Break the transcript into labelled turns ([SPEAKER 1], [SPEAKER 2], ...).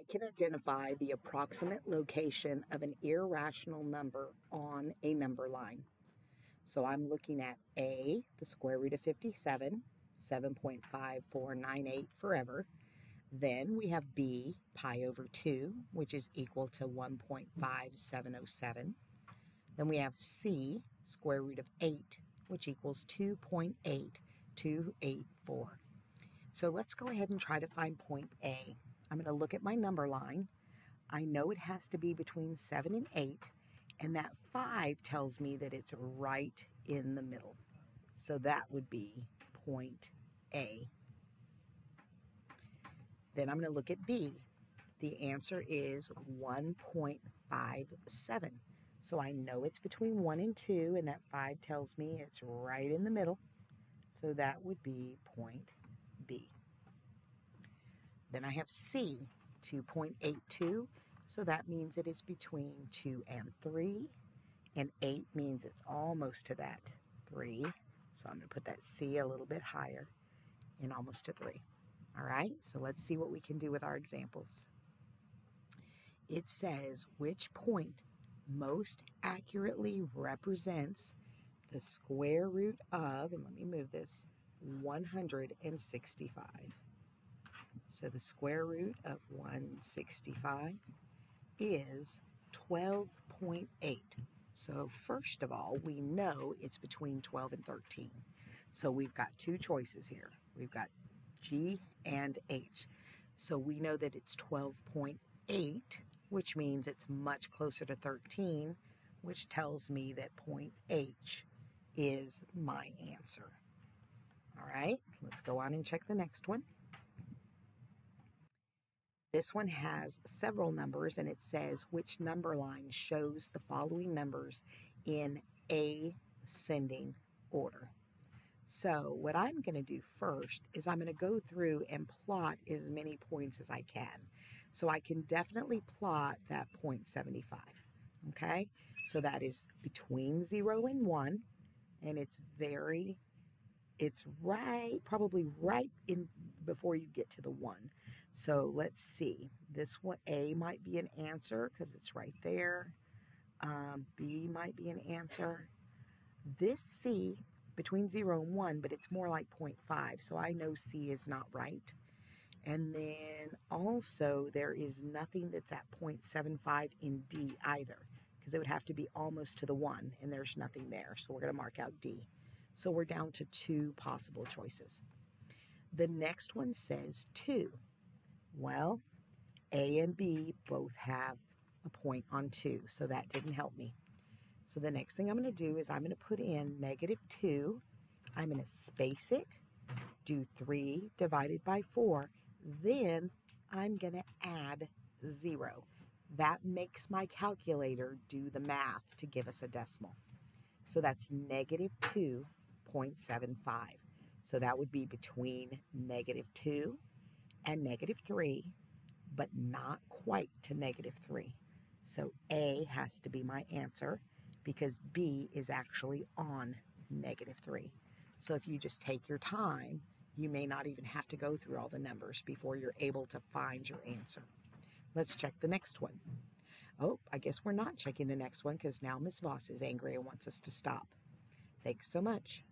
[SPEAKER 1] can identify the approximate location of an irrational number on a number line. So I'm looking at A, the square root of 57, 7.5498 forever. Then we have B, pi over 2, which is equal to 1.5707. Then we have C, square root of 8, which equals 2.8284. So let's go ahead and try to find point A. I'm going to look at my number line. I know it has to be between 7 and 8, and that 5 tells me that it's right in the middle. So that would be point A. Then I'm going to look at B. The answer is 1.57. So I know it's between 1 and 2, and that 5 tells me it's right in the middle. So that would be point B. Then I have C, 2.82. So that means it is between 2 and 3. And 8 means it's almost to that 3. So I'm going to put that C a little bit higher and almost to 3. All right, so let's see what we can do with our examples. It says, which point most accurately represents the square root of, and let me move this, 165. So the square root of 165 is 12.8. So first of all, we know it's between 12 and 13. So we've got two choices here. We've got G and H. So we know that it's 12.8, which means it's much closer to 13, which tells me that point H is my answer. All right, let's go on and check the next one. This one has several numbers, and it says which number line shows the following numbers in ascending order. So what I'm going to do first is I'm going to go through and plot as many points as I can. So I can definitely plot that 0.75. Okay, so that is between 0 and 1, and it's probably right in before you get to the 1. So let's see. This one, A might be an answer because it's right there. B might be an answer. This C, between 0 and 1, but it's more like 0.5, so I know C is not right. And then also there is nothing that's at 0.75 in D either, because it would have to be almost to the 1, and there's nothing there, so we're going to mark out D. So we're down to 2 possible choices. The next one says 2. Well, A and B both have a point on 2, so that didn't help me. So the next thing I'm going to do is I'm going to put in -2. I'm going to space it, do 3 divided by 4. Then I'm going to add 0. That makes my calculator do the math to give us a decimal. So that's -2.75. So that would be between -2 and -3, but not quite to -3. So A has to be my answer because B is actually on -3. So if you just take your time, you may not even have to go through all the numbers before you're able to find your answer. Let's check the next one. Oh, I guess we're not checking the next one because now Ms. Voss is angry and wants us to stop. Thanks so much.